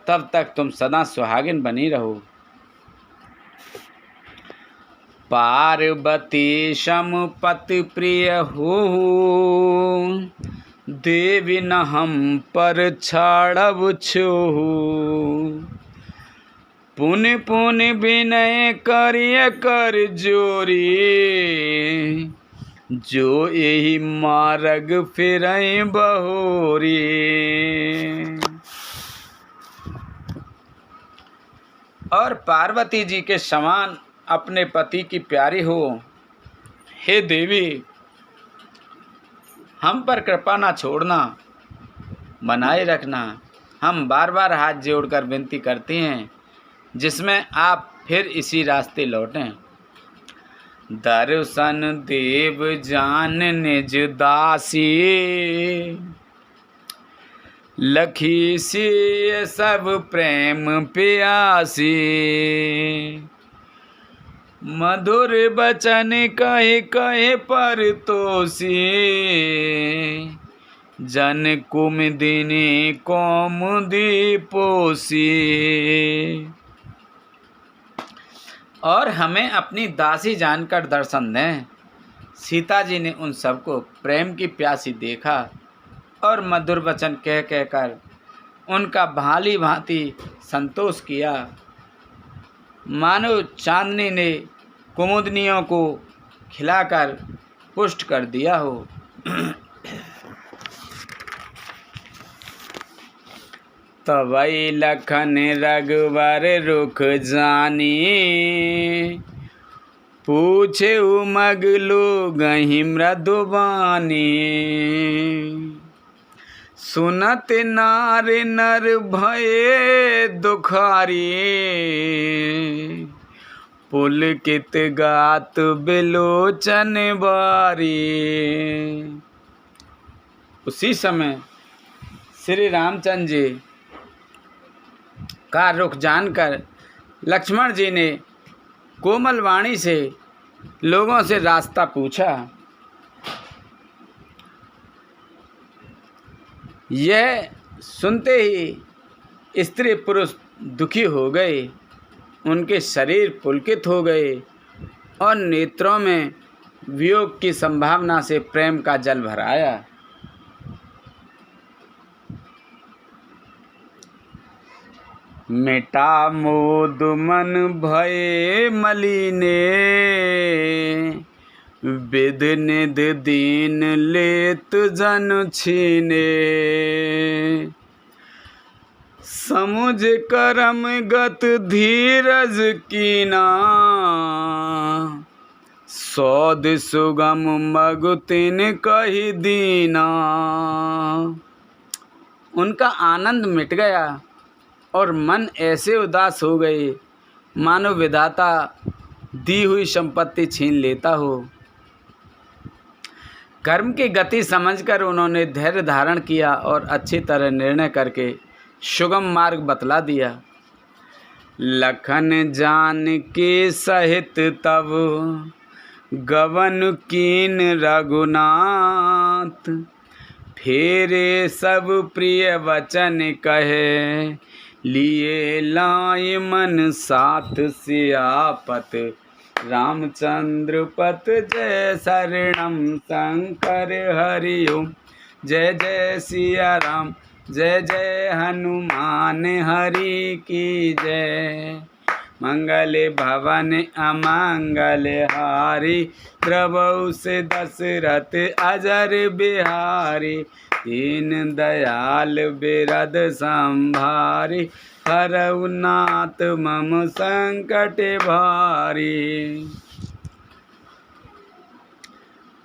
तब तक तुम सदा सुहागिन बनी रहो। पार्वती समपति प्रिय हो, देवी न हम पर छाड़ब छोहू। पुनि पुनि विनय करिय कर जोरी, जो यही मार्ग फिरई बहोरी। और पार्वती जी के समान अपने पति की प्यारी हो। हे देवी, हम पर कृपा ना छोड़ना, बनाए रखना। हम बार बार हाथ जोड़कर विनती करते हैं जिसमें आप फिर इसी रास्ते लौटें। दर्शन देव जान निज दासी, लखी सी सब प्रेम प्यासी। मधुर बचन कहे कहे पर तोसी, जन कुमुदिनी कौमुदी पोसी। और हमें अपनी दासी जानकर दर्शन दें। सीता जी ने उन सबको प्रेम की प्यासी देखा और मधुर वचन कह कहकर उनका भांति भांति संतोष किया। मानो चांदनी ने कुमुदनियों को खिलाकर पुष्ट कर दिया हो। तवै लखन रघुवर रुख जानी, पूछे उमग लोगहि मृदुबानी। सुनत नार नर भये दुखारी, पुलकित गात बिलोचन बारी। उसी समय श्री रामचंद्र जी का रुख जानकर लक्ष्मण जी ने कोमल वाणी से लोगों से रास्ता पूछा। यह सुनते ही स्त्री पुरुष दुखी हो गए, उनके शरीर पुलकित हो गए और नेत्रों में वियोग की संभावना से प्रेम का जल भर आया। मिटा मोद मन भये मलिने, विध निध दीन लेत जन छीने। समुझ करम गत धीरज कीना, सौद सुगम मगु तिन कहि दीना। उनका आनंद मिट गया और मन ऐसे उदास हो गए मानो विधाता दी हुई संपत्ति छीन लेता हो। कर्म की गति समझकर उन्होंने धैर्य धारण किया और अच्छी तरह निर्णय करके सुगम मार्ग बतला दिया। लखन जान के सहित तब गवन कीन रघुनाथ, फेरे सब प्रिय वचन कहे, लिए लाए मन साथ सियापत। रामचंद्र पत जय शरणम शंकर हरि ओम। जय जय सिया राम, जय जय हनुमान हरि की जय। मंगल भवन अमंगल हारी, प्रभु से दशरथ अजर बिहारी। दीन दयाल बिरद संभारी, हरऊ नाथ मम संकट भारी।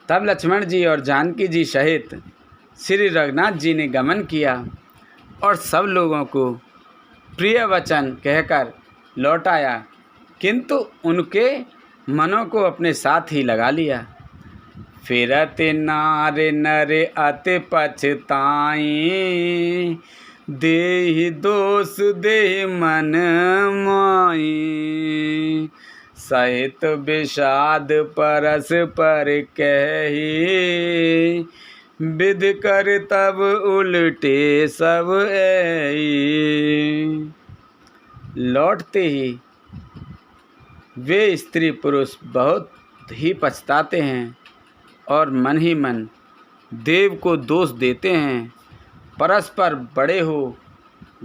तब लक्ष्मण जी और जानकी जी सहित श्री रघुनाथ जी ने गमन किया और सब लोगों को प्रिय वचन कहकर लौटाया, किंतु उनके मनों को अपने साथ ही लगा लिया। फिरत नार नर अति पछताई, देहि दोष देहि मन माई। सहित विषाद परस पर कही, विध कर तब उलटे सब ऐई। लौटते ही वे स्त्री पुरुष बहुत ही पछताते हैं और मन ही मन देव को दोष देते हैं। परस्पर बड़े हो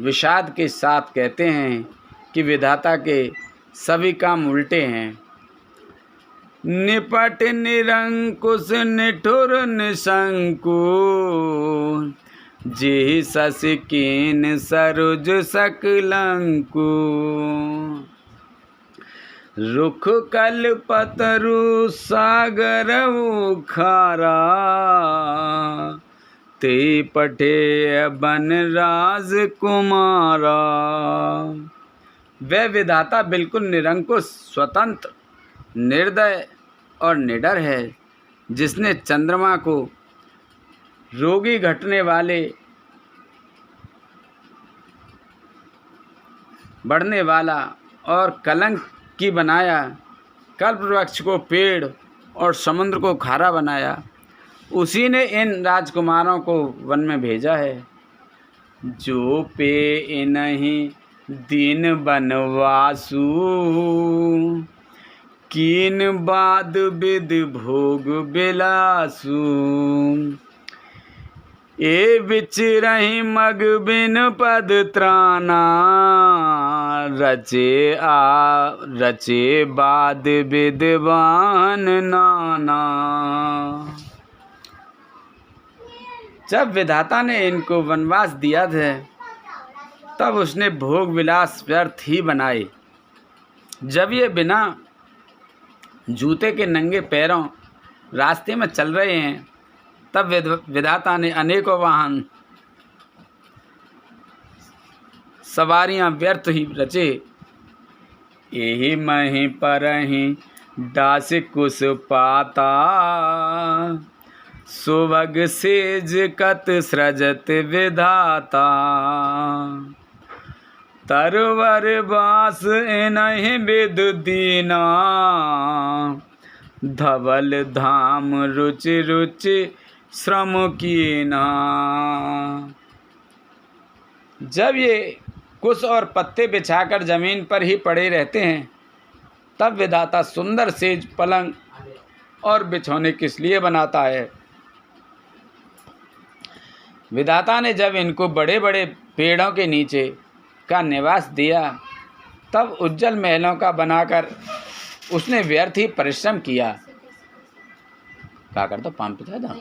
विषाद के साथ कहते हैं कि विधाता के सभी काम उल्टे हैं। निपट निरंकुश निठुर निशंकु, जेहि सस कीन सरोज सकलंकु। रुख कल्पतरु सागर खारा, ते पठे बन राज कुमारा। वह विधाता बिल्कुल निरंकुश, स्वतंत्र, निर्दय और निडर है, जिसने चंद्रमा को रोगी घटने वाले, बढ़ने वाला और कलंक की बनाया, कल्प वृक्ष को पेड़ और समुद्र को खारा बनाया। उसी ने इन राजकुमारों को वन में भेजा है। जो पे इन्हीं दीन बनवासु, कीन बाद विद भोग बिलासु। ए बिच रही मग बिन पद त्राना, रचे बाद विद्वान नाना। जब विधाता ने इनको वनवास दिया था तब उसने भोग विलास व्यर्थ ही बनाए। जब ये बिना जूते के नंगे पैरों रास्ते में चल रहे हैं तब विधाता ने अनेकों वाहन सवारियां व्यर्थ ही रचे। यही मही परही दास कुस पाता, सुभग सेज कत सृजत विधाता। तरवर बास इनहि विद दीना, धवल धाम रुचि रुचि श्रम कीना। जब ये कुश और पत्ते बिछाकर जमीन पर ही पड़े रहते हैं तब विधाता सुंदर सेज, पलंग और बिछौने किस लिए बनाता है। विधाता ने जब इनको बड़े बड़े पेड़ों के नीचे का निवास दिया तब उज्जवल महलों का बनाकर उसने व्यर्थ ही परिश्रम किया। क्या करता पान पिता था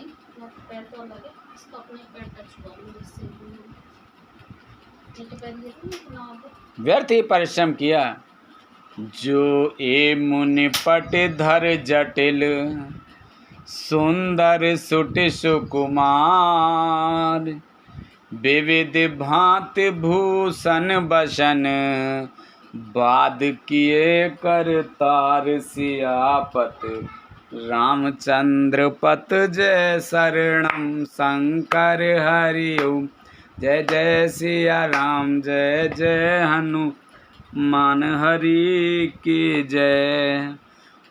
व्यर्थ ही परिश्रम किया। जो ए मुनि पट धर जटिल, सुंदर सुट सुकुमार। विविध भांत भूषण बसन, बाद किए करतार सियापत। रामचंद्र पत जय शरणम, शंकर हरि ओम। जय जय सिया राम, जय जय हनुमान हरि की जय।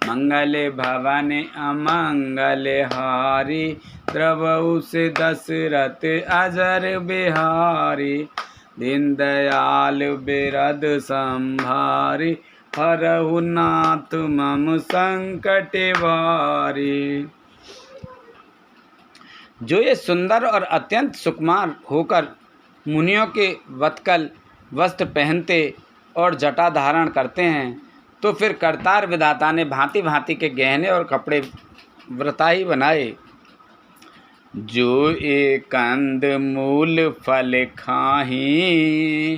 मंगल भवन अमंगल हारी, द्रवहु से दशरथ अजर बिहारी। दीन दयाल बिरद संभारी, हरहु नाथ मम संकट वारी। जो ये सुंदर और अत्यंत सुकुमार होकर मुनियों के वत्कल वस्त्र पहनते और जटा धारण करते हैं तो फिर करतार विधाता ने भांति भांति के गहने और कपड़े व्रता ही बनाए। जो एक कंद मूल फल खाही,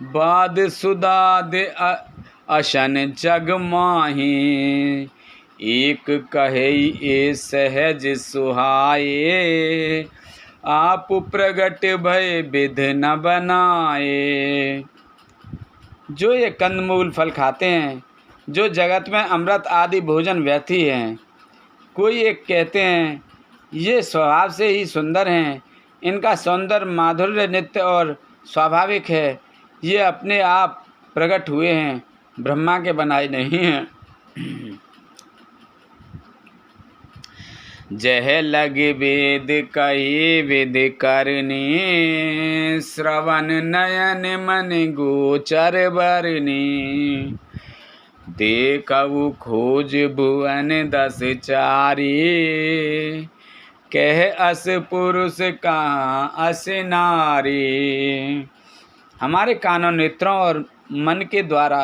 बाद सुदाद अशन जग माही। एक कहे ए सहज सुहाए, आप प्रगट भय विध न बनाए। जो ये कंदमूल फल खाते हैं, जो जगत में अमृत आदि भोजन व्यर्थी हैं, कोई एक कहते हैं ये स्वभाव से ही सुंदर हैं, इनका सौंदर्य माधुर्य नित्य और स्वाभाविक है, ये अपने आप प्रकट हुए हैं, ब्रह्मा के बनाए नहीं हैं। जह लग वेद कही विद करनी, श्रवण नयन मन गोचर बरनी। देखऊ खोज भुवन दस चारी, कह अस पुरुष कहाँ अस नारी। हमारे कानों, नेत्रों और मन के द्वारा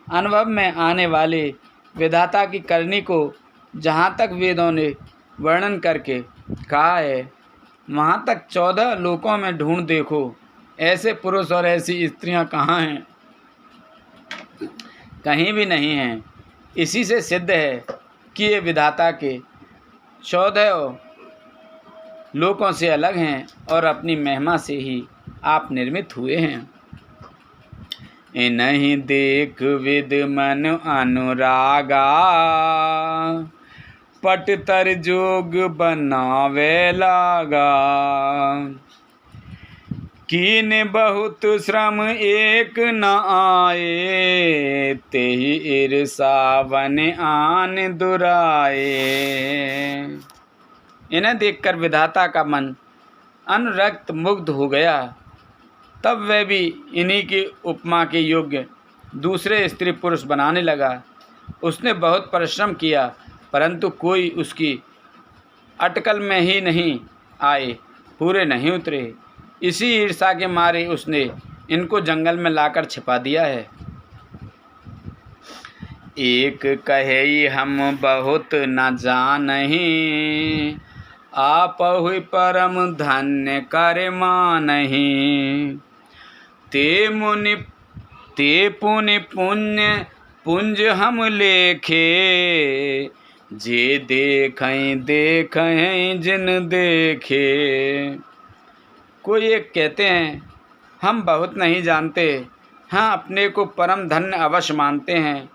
अनुभव में आने वाले विधाता की करनी को जहाँ तक वेदों ने वर्णन करके कहा है वहाँ तक 14 लोकों में ढूंढ देखो, ऐसे पुरुष और ऐसी स्त्रियां कहाँ हैं? कहीं भी नहीं हैं। इसी से सिद्ध है कि ये विधाता के 14 लोकों से अलग हैं और अपनी महिमा से ही आप निर्मित हुए हैं। इन्हीं देख विद मन अनुरागा, पट तर जोग बनावे लागा। कीन बहुत श्रम एक न आए, तेहि ईर्षा बन आन दुराए। इन्हें देखकर विधाता का मन अनुरक्त मुग्ध हो गया। तब वह भी इन्हीं की उपमा के योग्य दूसरे स्त्री पुरुष बनाने लगा। उसने बहुत परिश्रम किया परंतु कोई उसकी अटकल में ही नहीं आए। पूरे नहीं उतरे। इसी ईर्ष्या के मारे उसने इनको जंगल में लाकर छिपा दिया है। एक कहे हम बहुत न जानहीं, आप हुई परम धन्य कर मानहीं। ते पुनि पुण्य पुंज हम लेखे, जे देखें जिन देखे। कोई एक कहते हैं हम बहुत नहीं जानते, हाँ अपने को परम धन्य अवश्य मानते हैं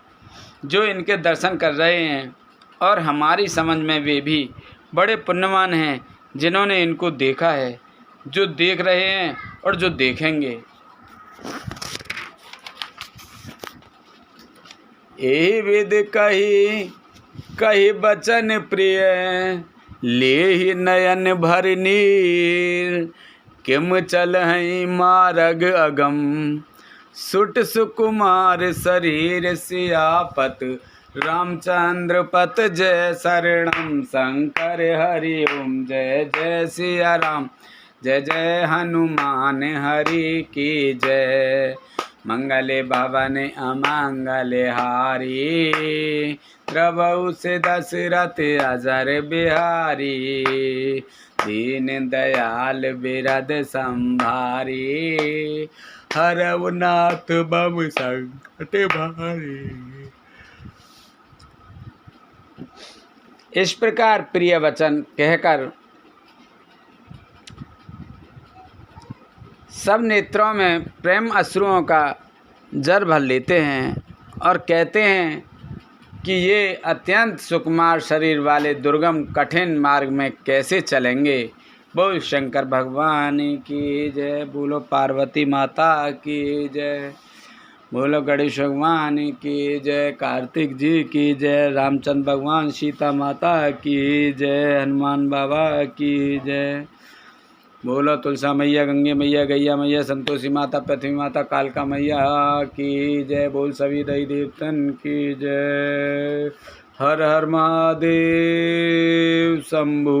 जो इनके दर्शन कर रहे हैं, और हमारी समझ में वे भी बड़े पुण्यवान हैं जिन्होंने इनको देखा है, जो देख रहे हैं और जो देखेंगे। यही विद कही बचन प्रिय, ले ही नयन भर नीर। किम चलहि मार्ग अगम, सुट सुकुमार शरीर सियापत। रामचंद्र पत जय शरणम शंकर हरि ओम। जय जय सिया राम, जय जय हनुमान हरि की जय। मंगले भवन अमंगले हारी, प्रभु से दशरथ अजर बिहारी। दीन दयाल बिरद संभारी, हरऊ नाथ बम संकट भारी। इस प्रकार प्रिय वचन कहकर सब नेत्रों में प्रेम अश्रुओं का जर भर लेते हैं और कहते हैं कि ये अत्यंत सुकुमार शरीर वाले दुर्गम कठिन मार्ग में कैसे चलेंगे। बोल शंकर भगवान की जय, बोलो पार्वती माता की जय, बोलो गणेश भगवान की जय, कार्तिक जी की जय, रामचंद्र भगवान सीता माता की जय, हनुमान बाबा की जय। बोलो तुलसा मैया, गंगे मैया, गैया मैया, संतोषी माता, पृथ्वी माता, कालका मैया की जय। बोल सभी देवी देवतन की जय। हर हर महादेव शंभू।